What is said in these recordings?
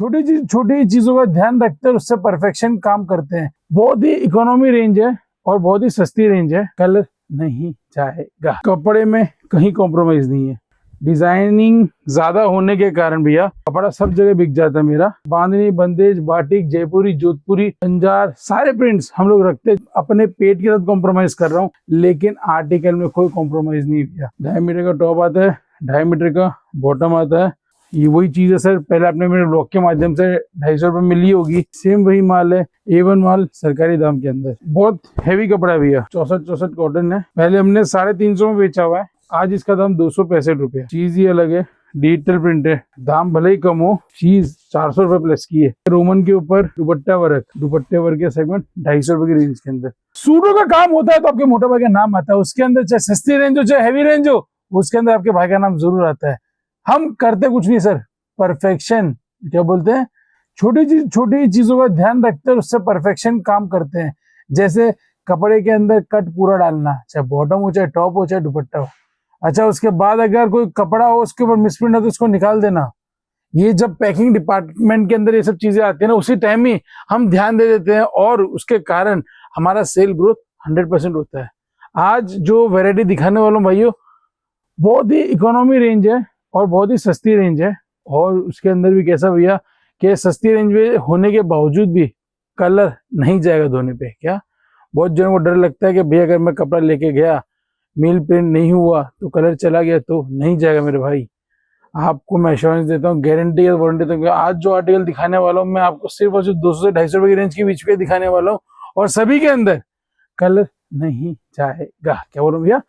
छोटी चीजों का ध्यान रखते हैं, उससे परफेक्शन काम करते हैं। बहुत ही इकोनॉमी रेंज है और बहुत ही सस्ती रेंज है। कलर नहीं जाएगा, कपड़े में कहीं कॉम्प्रोमाइज नहीं है। डिजाइनिंग ज्यादा होने के कारण भैया कपड़ा सब जगह बिक जाता है मेरा। बांधनी, बंदेज, बाटिक, जयपुरी, जोधपुरी, अंजार, सारे प्रिंट्स हम लोग रखते हैं। अपने पेट के साथ कॉम्प्रोमाइज कर रहा हूँ, लेकिन आर्टिकल में कोई कॉम्प्रोमाइज नहीं भैया। 2.5 मीटर का टॉप आता है, 2.5 मीटर का बॉटम आता है। ये वही चीज है सर, पहले आपने मेरे ब्लॉग के माध्यम से 250 रुपए मिली होगी। सेम वही माल है, A1 माल, सरकारी दाम के अंदर। बहुत हैवी कपड़ा है भैया, 64 कॉटन है। पहले हमने 350 में बेचा हुआ है, आज इसका दाम 265 रुपए। चीज ही अलग है, डिजिटल प्रिंट है, दाम भले ही कम हो, चीज 400 रुपए प्लस की है। रोमन के ऊपर दुपट्टा वर्क, दुपट्टे वर्क के सेगमेंट 250 रुपए की रेंज के अंदर। सूटों का काम होता है तो आपके मोटा भाई का नाम आता है, उसके अंदर चाहे सस्ती रेंज हो चाहे हैवी रेंज हो, उसके अंदर आपके भाई का नाम जरूर आता है। हम करते कुछ नहीं सर, परफेक्शन क्या बोलते हैं, छोटी चीजों का ध्यान रखते हैं, उससे परफेक्शन काम करते हैं। जैसे कपड़े के अंदर कट पूरा डालना, चाहे बॉटम हो चाहे टॉप हो चाहे दुपट्टा हो। अच्छा, उसके बाद अगर कोई कपड़ा हो उसके ऊपर मिसप्रिंट हो तो उसको निकाल देना। ये जब पैकिंग डिपार्टमेंट के अंदर ये सब चीजें आती है ना, उसी टाइम ही हम ध्यान दे देते हैं और उसके कारण हमारा सेल ग्रोथ 100% होता है। आज जो वैरायटी दिखाने वालों भाइयों, बहुत ही इकोनॉमी रेंज है और बहुत ही सस्ती रेंज है। और उसके अंदर भी कैसा भैया कि सस्ती रेंज में होने के बावजूद भी कलर नहीं जाएगा धोने पे। क्या बहुत जनों को डर लगता है कि भैया अगर मैं कपड़ा लेके गया, मील प्रिंट नहीं हुआ तो कलर चला गया, तो नहीं जाएगा मेरे भाई। आपको मैं एश्योरेंस देता हूँ, गारंटी और वारंटी देता हूँ। आज जो आर्टिकल दिखाने वाला हूँ मैं आपको सिर्फ और सिर्फ 200 से 250 रुपए की रेंज के बीच में दिखाने वाला हूँ, और सभी के अंदर कलर नहीं जाएगा। क्या बोलूं भैया,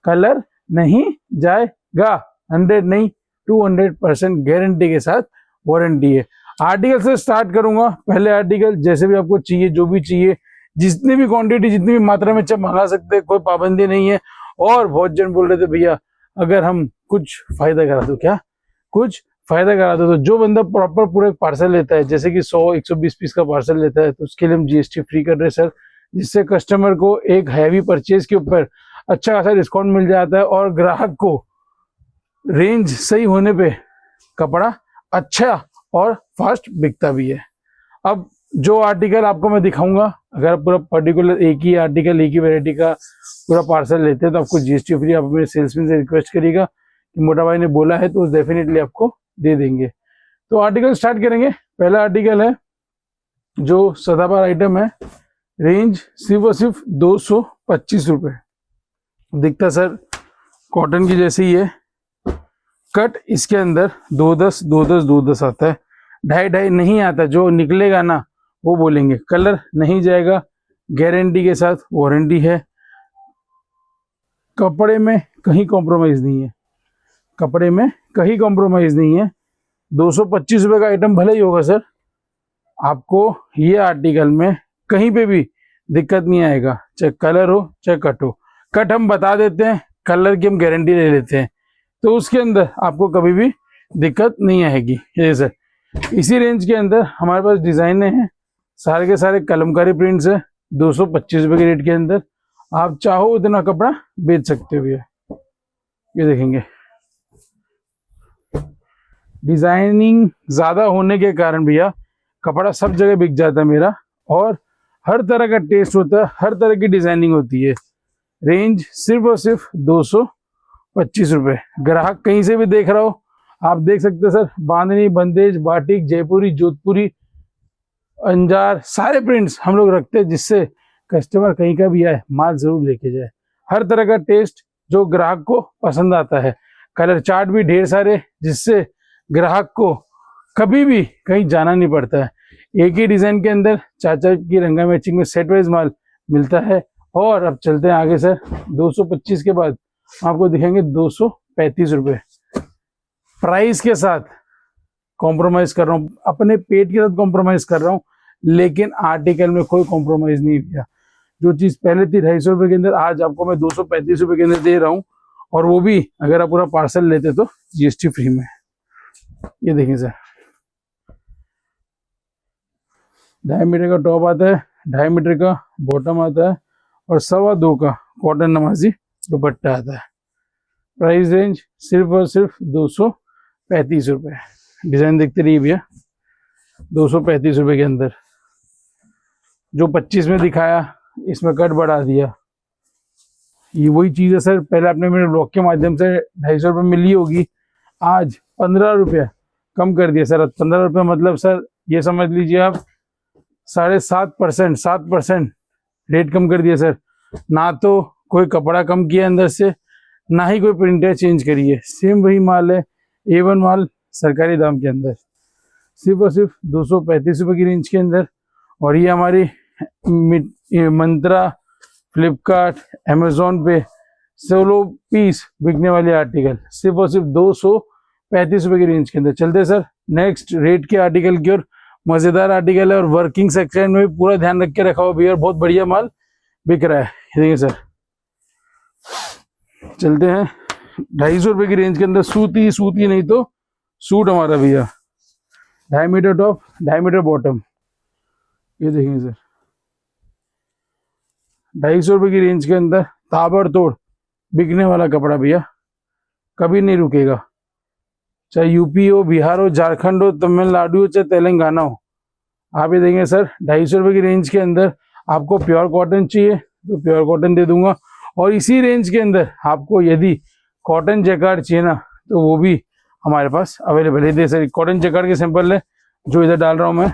कलर नहीं जाएगा। 100 नहीं 200% गारंटी के साथ वारंटी है। आर्टिकल से स्टार्ट करूंगा। पहले आर्टिकल जैसे भी आपको चाहिए, जो भी चाहिए, जितनी भी क्वांटिटी, जितनी भी मात्रा में चाहे मंगा सकते हैं, कोई पाबंदी नहीं है। और बहुत जन बोल रहे थे भैया अगर हम कुछ फायदा करा दो, क्या कुछ फायदा करा दो। तो जो बंदा प्रॉपर पूरा पार्सल लेता है, जैसे कि 100-120 पीस का पार्सल लेता है, तो उसके लिए हम GST फ्री कर रहे हैं सर, जिससे कस्टमर को एक हैवी परचेज के ऊपर अच्छा खासा डिस्काउंट मिल जाता है और ग्राहक को रेंज सही होने पे कपड़ा अच्छा और फास्ट बिकता भी है। अब जो आर्टिकल आपको मैं दिखाऊंगा, अगर पूरा पर्टिकुलर एक ही आर्टिकल, एक ही वैरायटी का पूरा पार्सल लेते हैं तो आपको GST फ्री। आप मेरे सेल्समैन से रिक्वेस्ट करिएगा कि मोटा भाई ने बोला है तो डेफिनेटली आपको दे देंगे। तो आर्टिकल स्टार्ट करेंगे। पहला आर्टिकल है जो सदाबहार आइटम है, रेंज सिर्फ और सिर्फ 225 रुपए। दिखता सर कॉटन की जैसे ही है, कट इसके अंदर 210 आता है, 2.5 नहीं आता। जो निकलेगा ना वो बोलेंगे। कलर नहीं जाएगा, गारंटी के साथ वारंटी है। कपड़े में कहीं कॉम्प्रोमाइज नहीं है, कपड़े में कहीं कॉम्प्रोमाइज नहीं है। 225 रुपए का आइटम भले ही होगा सर, आपको ये आर्टिकल में कहीं पे भी दिक्कत नहीं आएगा, चाहे कलर हो चाहे कट हो। कट हम बता देते हैं, कलर की हम गारंटी ले लेते हैं, तो उसके अंदर आपको कभी भी दिक्कत नहीं आएगी। ये सर इसी रेंज के अंदर हमारे पास डिजाइन हैं, सारे के सारे कलमकारी प्रिंट्स है। 225 रुपए के रेट के अंदर आप चाहो उतना कपड़ा बेच सकते हो भैया। ये देखेंगे, डिजाइनिंग ज्यादा होने के कारण भैया कपड़ा सब जगह बिक जाता है मेरा, और हर तरह का टेस्ट होता है, हर तरह की डिजाइनिंग होती है। रेंज सिर्फ और सिर्फ 225 रुपए। ग्राहक कहीं से भी देख रहा हो आप देख सकते हैं सर, बांधनी, बंदेज, बाटिक, जयपुरी, जोधपुरी, अंजार, सारे प्रिंट्स हम लोग रखते हैं, जिससे कस्टमर कहीं का भी आए माल जरूर लेके जाए। हर तरह का टेस्ट जो ग्राहक को पसंद आता है। कलर चार्ट भी ढेर सारे, जिससे ग्राहक को कभी भी कहीं जाना नहीं पड़ता है। एक ही डिजाइन के अंदर चाचा की रंगा मैचिंग में सेट वाइज माल मिलता है। और अब चलते हैं आगे सर, 225 के बाद आपको दिखेंगे 235 रुपए। प्राइस के साथ कॉम्प्रोमाइज कर रहा हूँ, अपने पेट के साथ कॉम्प्रोमाइज कर रहा हूँ, लेकिन आर्टिकल में कोई कॉम्प्रोमाइज नहीं किया। जो चीज पहले थी 250 रुपए के अंदर, आज आपको मैं 235 रुपए के अंदर दे रहा हूँ, और वो भी अगर आप पूरा पार्सल लेते तो GST फ्री में। ये देखिए सर, 2.5 मीटर का टॉप आता है, 2.5 मीटर का बॉटम आता है, और 2.25 का कॉटन नमाजी दुपट्टा आता है। प्राइस रेंज सिर्फ और सिर्फ 235 रुपए। डिजाइन देखते रहिए भैया। 235 रुपए के अंदर। जो 25 में दिखाया इसमें कट बढ़ा दिया। ये वही चीज है सर, पहले आपने मेरे ब्लॉग के माध्यम से 250 रुपये मिली होगी, आज 15 रुपया कम कर दिया सर। 15 रुपये मतलब सर ये समझ लीजिए आप 7.5%, 7% रेट कम कर दिया सर। ना तो कोई कपड़ा कम किया अंदर से, ना ही कोई प्रिंटर चेंज करिए, सेम वही माल है, A1 माल सरकारी दाम के अंदर, सिर्फ और सिर्फ 235 रुपये की रेंज के अंदर। और ये हमारी मंत्रा, फ्लिपकार्ट, अमेजोन पे 16 पीस बिकने वाले आर्टिकल सिर्फ और सिर्फ 235 रुपये की रेंज के अंदर। चलते सर नेक्स्ट रेट के आर्टिकल की और। मजेदार आर्टिकल है और वर्किंग सेक्शन में भी पूरा ध्यान रख के रखा हुआ भैया, और बहुत बढ़िया माल बिक रहा है। देखिए सर, चलते हैं 250 रुपये की रेंज के अंदर। सूती नहीं तो सूट हमारा भैया, 2.5 मीटर टॉप, 2.5 मीटर बॉटम। ये देखेंगे सर, 250 रुपये की रेंज के अंदर ताबड़तोड़ बिकने वाला कपड़ा भैया, कभी नहीं रुकेगा। चाहे यूपी हो, बिहार हो, झारखंड हो, तमिलनाडु हो, चाहे तेलंगाना हो, आप ये देंगे सर 250 रुपये की रेंज के अंदर। आपको प्योर कॉटन चाहिए तो प्योर कॉटन दे दूंगा, और इसी रेंज के अंदर आपको यदि कॉटन जैकार्ड चाहिए ना तो वो भी हमारे पास अवेलेबल है। दे सर कॉटन जैकार्ड के सैंपल है जो इधर डाल रहा हूं मैं,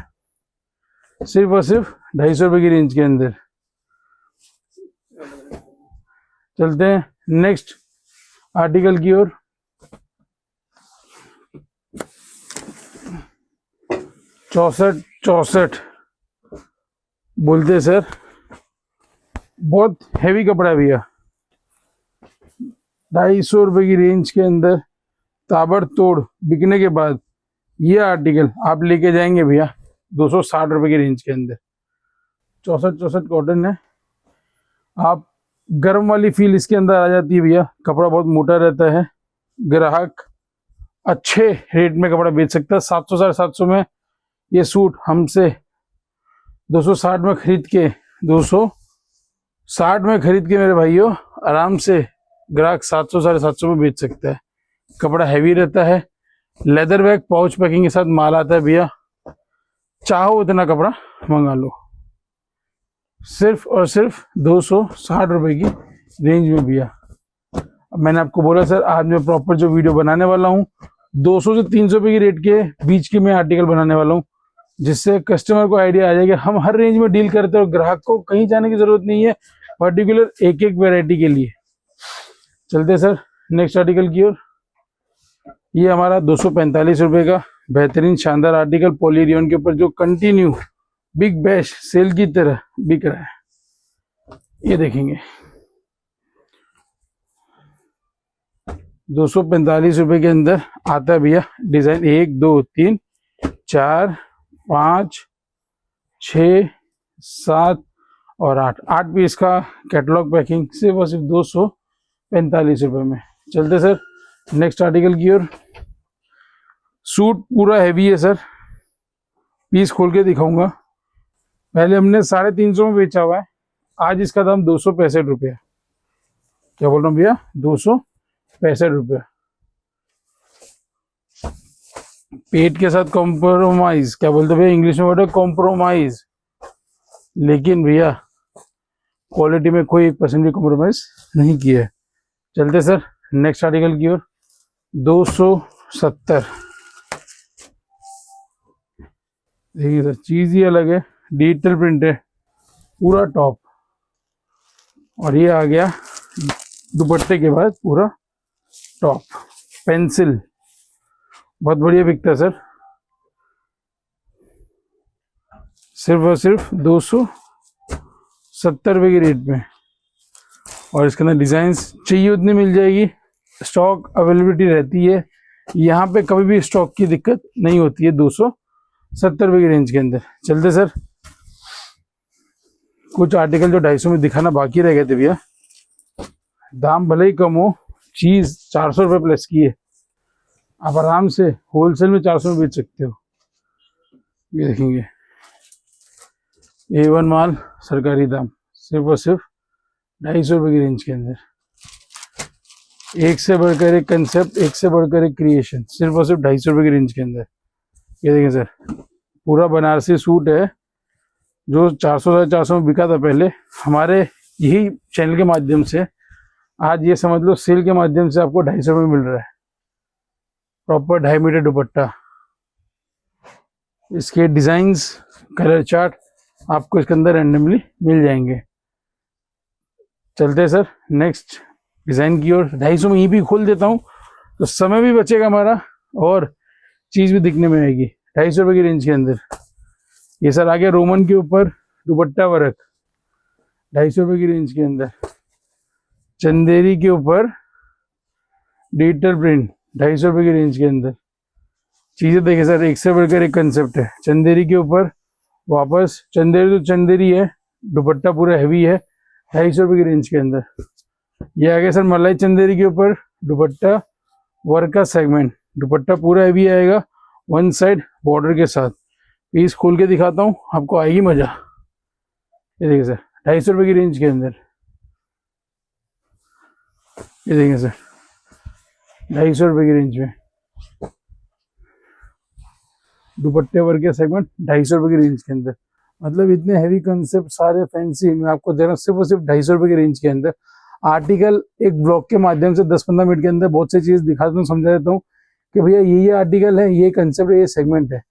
सिर्फ और सिर्फ 250 रुपये की रेंज के अंदर। चलते हैं नेक्स्ट आर्टिकल की ओर। 64 बोलते सर, बहुत हैवी कपड़ा है भैया। 250 रुपये की रेंज के अंदर ताबड़तोड़ बिकने के बाद ये आर्टिकल आप लेके जाएंगे भैया 260 रुपये की रेंज के अंदर। 64 कॉटन है, आप गर्म वाली फील इसके अंदर आ जाती है भैया। कपड़ा बहुत मोटा रहता है, ग्राहक अच्छे रेट में कपड़ा बेच सकता है। 700 750 में ये सूट हमसे 260 में खरीद के 260 में खरीद के मेरे भाइयों आराम से ग्राहक 700 750 में बेच सकता है। कपड़ा हैवी रहता है, लेदर बैग पाउच पैकिंग के साथ माल आता है भैया। चाहो उतना कपड़ा मंगा लो, सिर्फ और सिर्फ 260 रुपये की रेंज में भैया। अब मैंने आपको बोला सर आज मैं प्रॉपर जो वीडियो बनाने वाला हूँ 200 से 300 रुपये की रेट के बीच के मैं आर्टिकल बनाने वाला हूँ, जिससे कस्टमर को आइडिया आ जाएगा हम हर रेंज में डील करते हैं और ग्राहक को कहीं जाने की जरूरत नहीं है पर्टिकुलर एक एक वेराइटी के लिए। चलते सर नेक्स्ट आर्टिकल की ओर। ये हमारा 245 रुपये का बेहतरीन शानदार आर्टिकल पॉलीरियन के ऊपर जो कंटिन्यू बिग बैश सेल की तरह बिक रहा है। ये देखेंगे 245 रुपये के अंदर आता है भैया डिजाइन 1 2 3 4 5 6 7 और 8 पीस का कैटलॉग पैकिंग सिर्फ और सिर्फ 245 रुपये में। चलते सर नेक्स्ट आर्टिकल की ओर। सूट पूरा हैवी है सर, पीस खोल के दिखाऊंगा। पहले हमने 350 में बेचा हुआ है, आज इसका दाम 265 रुपया। क्या बोल रहा हूँ भैया, 265 रुपया। पेट के साथ कॉम्प्रोमाइज, क्या बोलते भैया इंग्लिश में वर्ड है कॉम्प्रोमाइज, लेकिन भैया क्वालिटी में कोई 1% भी कॉम्प्रोमाइज नहीं किया है। चलते सर नेक्स्ट आर्टिकल की ओर। 270 देखिए सर, चीज ही अलग है, डिजिटल प्रिंट है पूरा टॉप, और ये आ गया दुपट्टे के बाद पूरा टॉप पेंसिल, बहुत बढ़िया बिकता है सर। सिर्फ और सिर्फ 270 रुपये की रेट में, और इसके अंदर डिजाइन्स चाहिए उतनी मिल जाएगी, स्टॉक अवेलेबिलिटी रहती है, यहाँ पे कभी भी स्टॉक की दिक्कत नहीं होती है 270 रुपये की रेंज के अंदर। चलते सर कुछ आर्टिकल जो 250 में दिखाना बाकी रह गए थे भैया, दाम भले ही कम हो, चीज 400 रुपये प्लस की है, आप आराम से होलसेल में 400 में बेच सकते हो। ये देखेंगे A1 माल सरकारी दाम सिर्फ और सिर्फ 250 रुपये की रेंज के अंदर। एक से बढ़कर एक कंसेप्ट, एक से बढ़कर एक क्रिएशन, सिर्फ और सिर्फ 250 रुपये की रेंज के अंदर। ये देखें सर पूरा बनारसी सूट है जो 400-450 में बिका था पहले, हमारे यही चैनल के माध्यम से आज ये समझ लो सेल के माध्यम से आपको 250 में मिल रहा है। प्रॉपर 2.5 मीटर दुपट्टा, इसके डिजाइन्स, कलर चार्ट आपको इसके अंदर रैंडमली मिल जाएंगे। चलते हैं सर नेक्स्ट डिजाइन की ओर। 250 में ये भी खोल देता हूँ तो समय भी बचेगा हमारा और चीज भी दिखने में आएगी। 250 रुपये की रेंज के अंदर ये सर आ गया रोमन के ऊपर दुपट्टा वर्क, 250 रुपये की रेंज के अंदर। चंदेरी के ऊपर डिजिटल प्रिंट, 250 रुपये की रेंज के अंदर। चीजें देखिए सर, एक से बढ़कर एक कंसेप्ट है। चंदेरी के ऊपर वापस चंदेरी तो चंदेरी है, दुपट्टा पूरा हैवी है, 250 रुपये की रेंज के अंदर। ये आ गया सर मलाई चंदेरी के ऊपर दुपट्टा वर्क का सेगमेंट, दुपट्टा पूरा हैवी आएगा वन साइड बॉर्डर के साथ। पीस खोल के दिखाता हूँ, आपको आएगी मजा। ये देखिए सर 250 रुपये की रेंज के अंदर, ये देखिए सर 250 रुपये की रेंज में दुपट्टे वर्क के सेगमेंट, 250 रुपये की रेंज के अंदर। मतलब इतने हैवी कंसेप्ट सारे फैंसी मैं आपको दे रहा हूँ सिर्फ और सिर्फ 250 रुपये की रेंज के अंदर। आर्टिकल एक ब्लॉग के माध्यम से 10-15 मिनट के अंदर बहुत सी चीज दिखा देता हूँ, समझा देता हूँ कि भैया ये आर्टिकल है, ये कंसेप्ट है, ये सेगमेंट है।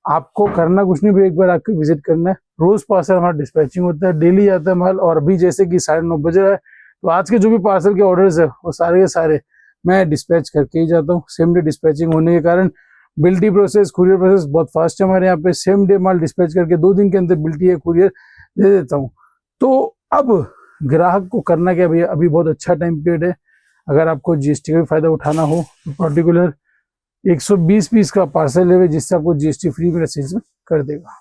आपको करना कुछ नहीं, एक बार आके विजिट करना है। रोज पार्सल हमारा डिस्पैचिंग होता है, डेली आता है माल। और अभी जैसे कि 9:30 बजे है तो आज के जो भी पार्सल के ऑर्डर्स है वो सारे के सारे मैं डिस्पैच करके ही जाता हूँ। सेम डे डिस्पैचिंग होने के कारण बिल्टी प्रोसेस, कुरियर प्रोसेस बहुत फास्ट है हमारे यहाँ पे। सेम डे माल डिस्पैच करके 2 दिन के अंदर बिल्टी है कुरियर दे देता हूँ। तो अब ग्राहक को करना क्या भैया, अभी बहुत अच्छा टाइम पीरियड है। अगर आपको जीएसटी का भी फायदा उठाना हो तो पर्टिकुलर 120 पीस का पार्सल लेवे, जिससे आपको जीएसटी फ्री मेरे सेल्स में कर देगा।